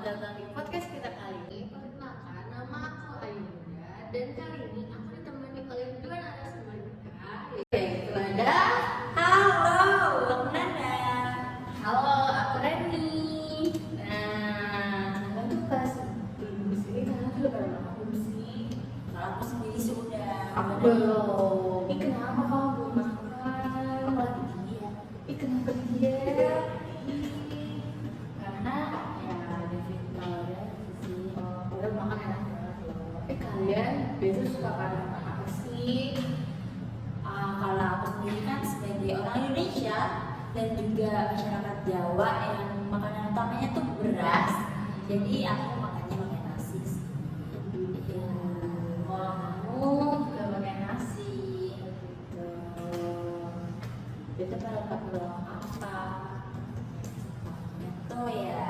datang di podcast kita kali ini. Perkenalkan, nama aku Ayunda dan kali ini aku ditemani oleh dua narasumber kita, yaitu ada Halo, aku Nanda. halo, aku Reni. Nah, untuk kelas di sini kalian sudah pada makan sih? Kalau aku sendiri sudah. Aku belum. Ih, kenapa kamu belum makan? Lagi dia. Ih, kenapa dia? Karena ya David ada sih. Udah makan enak banget loh. Kalian biasa suka pada makan apa sih? Kalau aku sendiri kan sebagai orang Indonesia dan juga masyarakat Jawa yang makanan utamanya tuh beras, jadi aku makannya pakai nasi sih. Ya, Kalau kamu gak pakai nasi gitu. Itu pada pakai apa? itu ya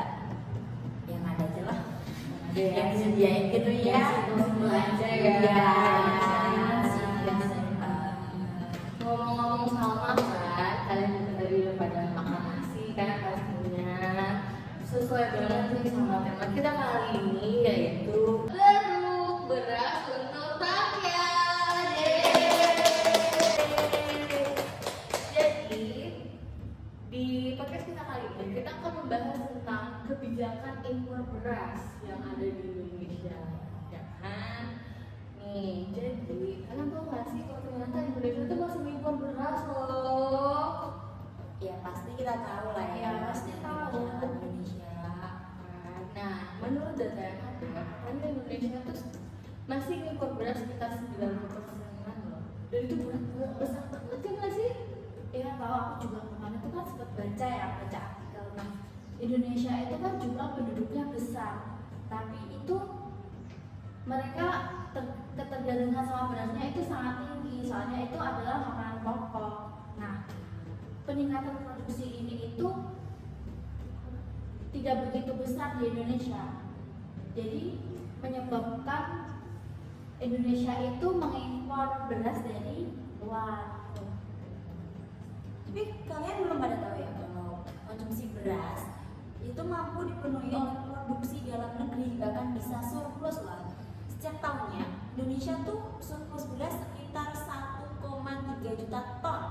yang ada aja lah. Ada Yang disediain gitu ya. Semua aja ya. Iya. Ngomong-ngomong soal makan, kalian juga tadi udah pada makan nasi kan pastinya. Sesuai banget nih sama tema kita kali ini, yaitu Geruk Beras untuk Rakyat. Jadi di podcast kita kali ini kita akan membahas tentang kebijakan impor beras yang ada di Indonesia, ya kan? Nih, jadi kalian tahu nggak sih kalau ternyata Indonesia itu masih impor beras loh? Ya pasti kita tahu lah ya. Ya, pasti tahu. Masyarakat Indonesia. Nah, menurut data yang ada, katanya Indonesia tuh masih impor beras sekitar 90%-an loh. Dan itu berat besar banget ya nggak sih? Ya tahu, aku juga kemarin tuh kan sempat baca artikel. Nah, Indonesia itu kan jumlah penduduknya besar, tapi itu mereka ketergantungan sama berasnya itu sangat tinggi, soalnya itu adalah makanan pokok. Nah, peningkatan produksi ini itu tidak begitu besar di Indonesia, jadi menyebabkan Indonesia itu mengimpor beras dari luar. Tapi kalian belum pada tahu ya kalau konsumsi beras itu mampu dipenuhi oleh produksi dalam negeri, bahkan bisa surplus lah. Setiap tahunnya Indonesia tuh surplus beras sekitar 1,3 juta ton.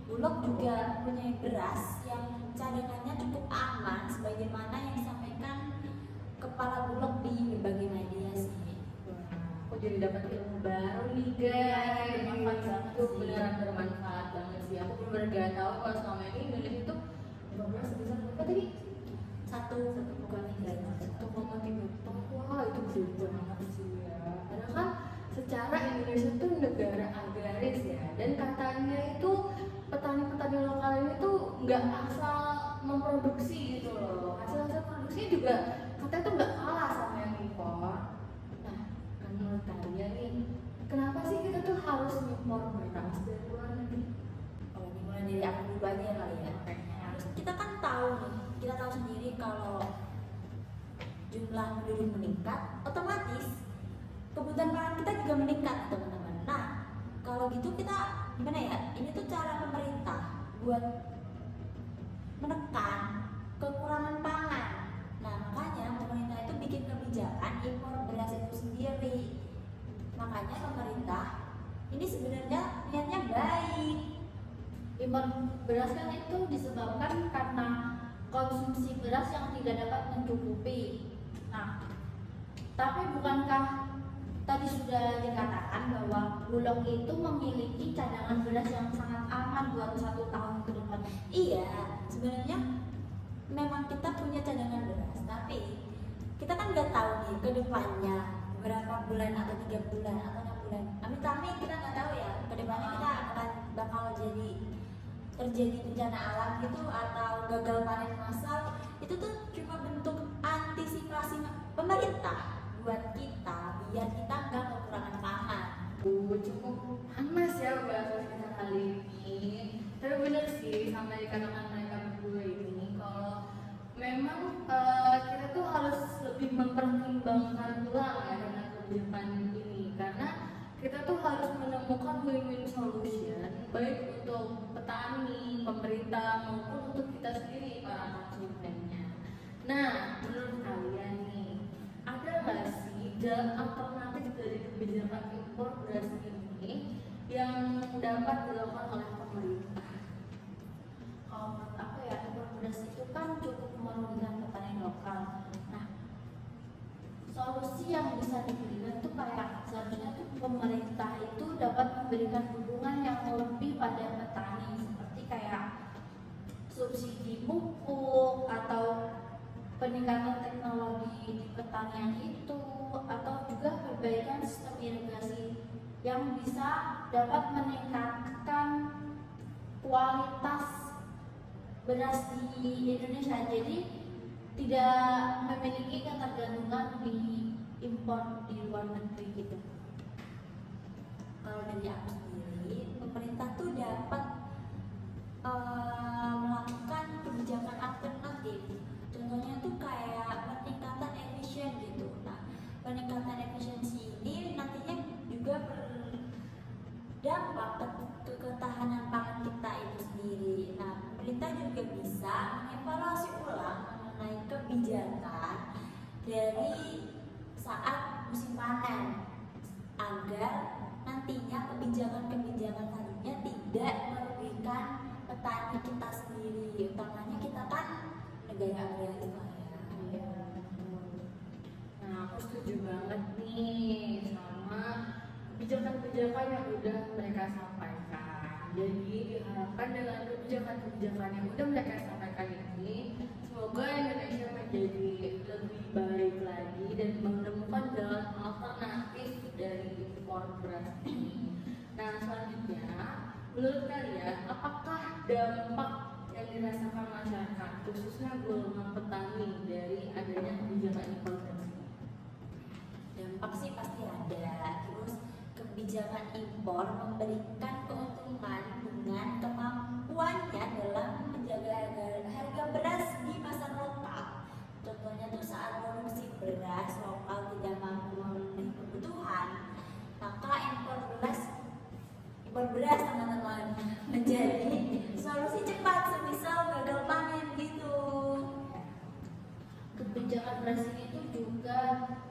Bulog juga punya beras yang cadangannya cukup aman, sebagaimana yang disampaikan kepala Bulog di berbagai media sih. Aku jadi dapat ilmu baru nih guys. Bermanfaat Itu beneran bermanfaat banget sih. Aku bener-bener gak tahu kalau selama ini Indonesia itu beras sebesar berapa tadi? 1,3 ton. Wah, itu gede banget sih ya. Padahal kan secara Indonesia itu negara agraris ya, dan katanya itu petani-petani lokal ini tuh nggak asal memproduksi gitu loh. Hasil-hasil produksinya juga katanya tuh nggak kalah sama yang impor. Nah, kan menurut kalian nih, kenapa sih kita tuh harus impor beras dari luar negeri? Oh, dimulai dari aku dulu aja kali ya. Kita kan tahu nih, kita tahu sendiri kalau jumlah penduduk meningkat, otomatis kebutuhan pangan kita juga meningkat, teman-teman. Nah, kalau gitu kita gimana ya? Ini tuh cara pemerintah buat menekan kekurangan pangan. Nah, makanya pemerintah itu bikin kebijakan impor beras itu sendiri. Makanya pemerintah ini sebenarnya niatnya baik. Impor beras kan itu disebabkan karena konsumsi beras yang tidak dapat mencukupi. Nah, tapi bukankah tadi sudah dikatakan bahwa Bulog itu memiliki cadangan beras yang sangat aman buat 1 tahun ke depan? Iya, sebenarnya memang kita punya cadangan beras, tapi kita kan nggak tahu nih ke depannya berapa bulan atau 3 bulan atau 6 bulan. Amit-amit kita nggak tahu ya, ke depannya kita akan bakal terjadi bencana alam gitu atau gagal panen massal. Itu tuh cuma bentuk antisipasi pemerintah buat kita biar kita nggak kekurangan pangan. Cukup panas ya bahasan kita kali ini. Tapi bener sih sama dikatakan mereka berdua ini, kalau memang kita tuh harus lebih mempertimbangkan ulang ya dengan kebijakan ini, karena kita tuh harus menemukan win-win solution baik untuk petani, pemerintah maupun untuk kita sendiri para konsumennya. Nah, menurut kalian jalan alternatif dari kebijakan impor beras ini yang dapat dilakukan oleh pemerintah? Kalau menurut aku ya, impor beras itu kan cukup merugikan petani lokal. Nah, solusi yang bisa diberikan tuh kayak seharusnya tuh pemerintah itu dapat memberikan dukungan yang lebih pada petani, seperti kayak subsidi pupuk atau peningkatan teknologi di pertanian itu, atau juga perbaikan sistem irigasi yang bisa dapat meningkatkan kualitas beras di Indonesia, jadi tidak memiliki ketergantungan di impor di luar negeri gitu. Kalau dari aku sendiri, pemerintah tuh dapat melakukan kebijakan alternatif. Contohnya tuh kayak peningkatan efisien gitu. Nah, peningkatan efisiensi ini nantinya juga berdampak ke ketahanan pangan kita itu sendiri. Nah, pemerintah juga bisa mengevaluasi ulang mengenai kebijakan dari saat musim panen agar nantinya kebijakan-kebijakan tadinya tidak merugikan petani kita sendiri, utamanya kita kan negara agraris lah ya. Iya. Nah, aku setuju banget nih sama kebijakan-kebijakan yang udah mereka sampaikan. Jadi diharapkan dengan kebijakan-kebijakan yang udah mereka sampaikan ini, semoga Indonesia menjadi lebih baik lagi dan menemukan jalan alternatif dari impor beras ini. Nah, selanjutnya, menurut kalian, apakah dampak yang dirasakan masyarakat, khususnya golongan petani dari adanya kebijakan impor beras ini? Dampak sih pasti ada. Terus kebijakan impor memberikan keuntungan dengan kemampuannya dalam menjaga harga beras di pasar lokal. Contohnya tuh saat produksi beras lokal tidak mampu memenuhi kebutuhan, maka impor beras teman-teman menjadi solusi cepat semisal gagal panen gitu. Kebijakan beras ini tuh juga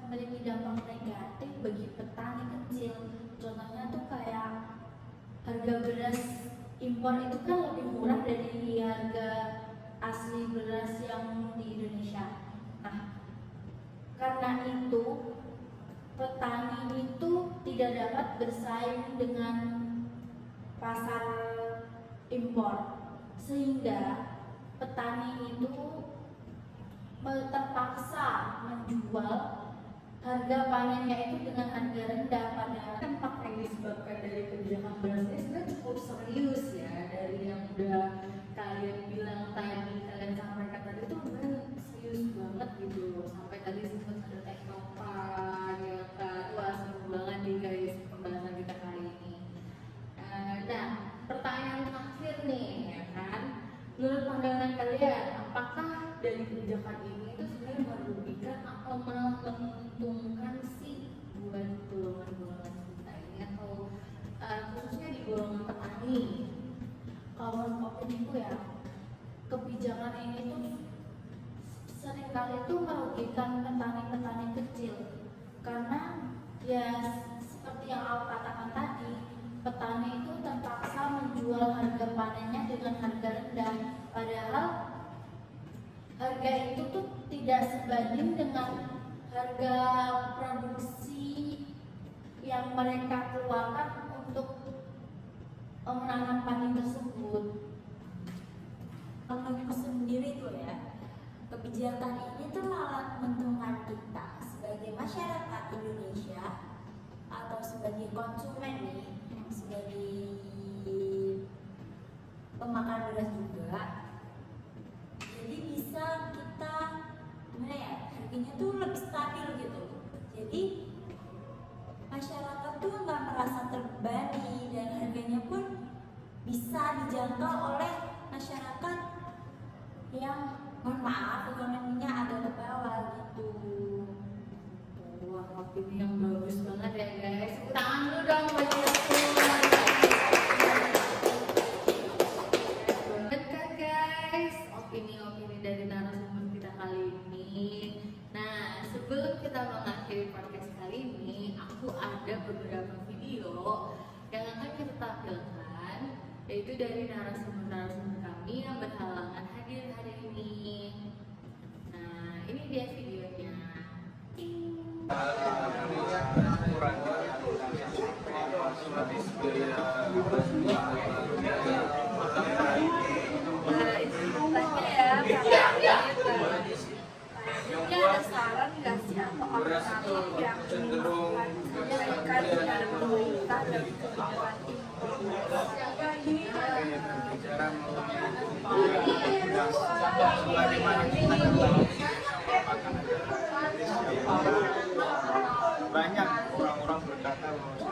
memiliki dampak negatif bagi petani kecil. Contohnya tuh kayak harga beras impor itu kan lebih murah dari harga asli beras yang di Indonesia. Nah, karena itu petani itu tidak dapat bersaing dengan pasar impor, sehingga petani itu terpaksa menjual harga panennya itu dengan harga rendah, padahal Dampak yang disebabkan dari kebijakan beras ini sebenarnya cukup serius ya. Dari yang udah kalian bilang tadi, kalian sampaikan tadi itu benar serius banget gitu. Sampai tadi sempat ada teknopan, ya kan? Wah, seru banget nih guys pembahasan kita kali ini. Nah, pertanyaan terakhir nih, ya kan? Menurut pandangan kalian, apakah dari kebijakan ini itu sebenarnya merugikan atau malah menguntungkan sih buat golongan-golongan kita ini, atau khususnya di golongan petani? kalau menurut opiniku ya, kebijakan ini tuh seringkali tuh merugikan petani-petani kecil, karena ya seperti yang aku katakan tadi, petani itu terpaksa menjual harga panennya dengan harga rendah, padahal harga itu tuh tidak sebanding dengan harga produksi yang mereka keluarkan untuk menanam padi tersebut. Kalau aku sendiri tuh ya, kebijakan ini tuh malah menguntungkan kita sebagai masyarakat Indonesia atau sebagai konsumen nih, sebagai pemakan beras juga. Jadi bisa kita gimana ya, harganya tuh lebih stabil gitu. Jadi masyarakat tuh nggak merasa terbebani dan harganya pun bisa dijangkau oleh masyarakat yang mohon maaf ekonominya agak ke bawah gitu. Wah, opini yang bagus banget ya guys. Tepuk tangan dulu dong buat kita. Banget kan guys, opini-opini dari narasumber kita kali ini. Nah, sebelum kita mengakhiri podcast kali dia videonya. Ini ada saran nggak sih atau alternatif yang diberikan kepada pemerintah dan kebijakan banyak orang-orang berkata bahwa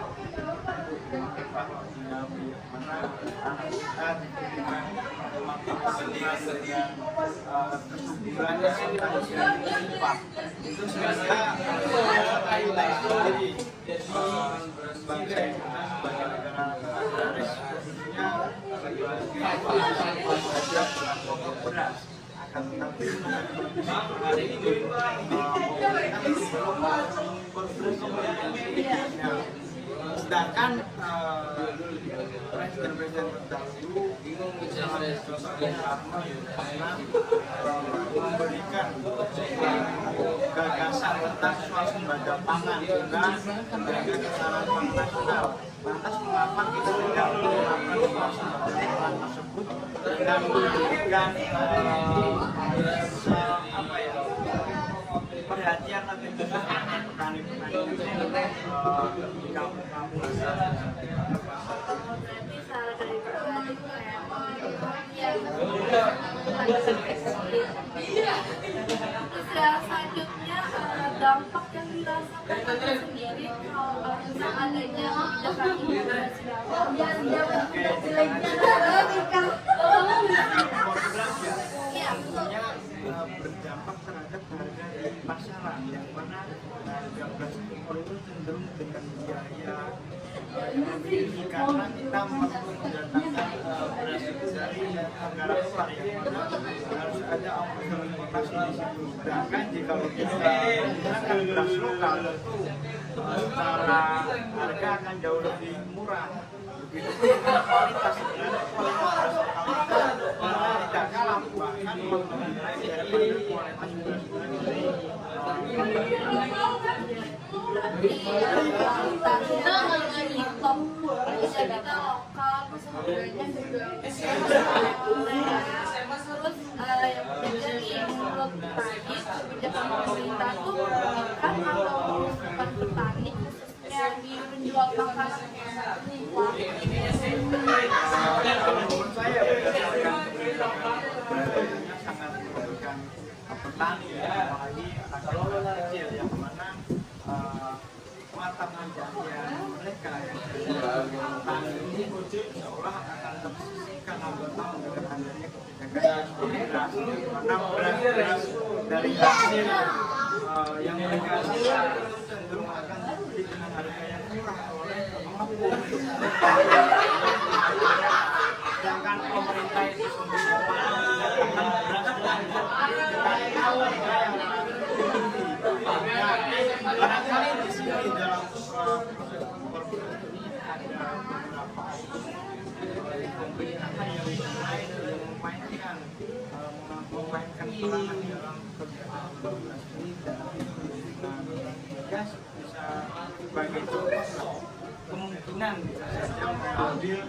mana anak kita diberikan dengan kesuburannya harus berlimpah. Itu sebenarnya nilai sendiri bangsa kita sebagai negara agraris, khususnya sebagai pokok beras. Akan tetapi hari ini sedangkan presiden terdahulu pernah memberikan gagasan tentang swasembada pangan dengan menjaga ketahanan pangan nasional. Lantas mengapa kita tidak melakukan swasembada pangan tersebut dengan memberikan perhatian lebih besar petani-petani di kampung-kampung. berarti saran dari pribadi yang terus yang selanjutnya dampak yang dirasakan itu sendiri kalau tentang adanya kebijakan imigrasi Iya, tentunya berdampak terhadap harga di pasaran yang mana harga beras impor itu cenderung dengan biaya yang lebih tinggi karena kita perlu mendatangkan beras itu dari negara luar yang mana harus ada ongkos importasi di situ. Sedangkan jika kita menggunakan beras lokal tentu secara harga akan jauh lebih murah. Begitu pun dengan kualitas, sebenarnya kualitas beras lokal kita tidak kalah, bahkan lebih baik daripada kualitas beras dari kualitasnya lebih top, bisa kita lokal, terus harganya juga terus yang ketiga nih menurut petani kebijakan pemerintah tuh merugikan atau menguntungkan petani khususnya di menjual makanan menurut saya berdasarkan berarti sangat merugikan petani ya, apalagi anak-anak kecil yang mana mata pencaharian mereka yang petani ini seolah akan tersisihkan lambat tahun dengan adanya kebijakan beras, karena beras dari hasil yang mereka hasilkan itu cenderung akan dibeli dengan harga yang murah oleh pengepul. Sedangkan pemerintah itu sendiri mendatangkan beras dari harga yang barangkali di sini dalam proses impor beras ini ada beberapa pemerintahan yang lain yang memainkan peranan dalam kebijakan beras ini dan bisa sebagai contoh kemungkinan bisa saja mengambil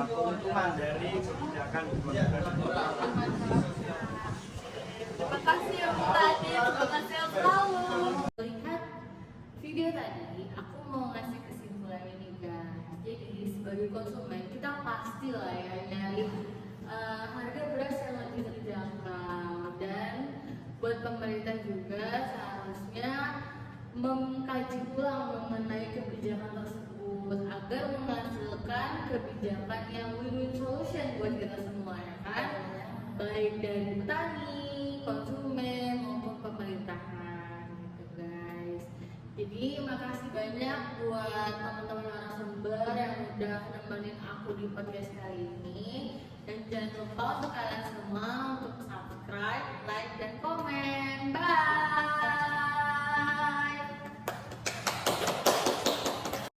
keuntungan dari kebijakan beras. Terima kasih ya Bu Tadi, semoga sehat selalu. Melihat video tadi, aku mau ngasih kesimpulan ini guys. Jadi sebagai konsumen kita pasti lah ya nyari harga beras yang lebih terjangkau, dan buat pemerintah juga seharusnya mengkaji ulang mengenai kebijakan tersebut agar menghasilkan kebijakan yang win-win solution buat kita semua ya kan, baik dari petani, konsumen maupun pemerintahan gitu guys. Jadi makasih banyak buat teman-teman narasumber yang udah nemenin aku di podcast kali ini, dan jangan lupa untuk kalian semua untuk subscribe, like, dan komen.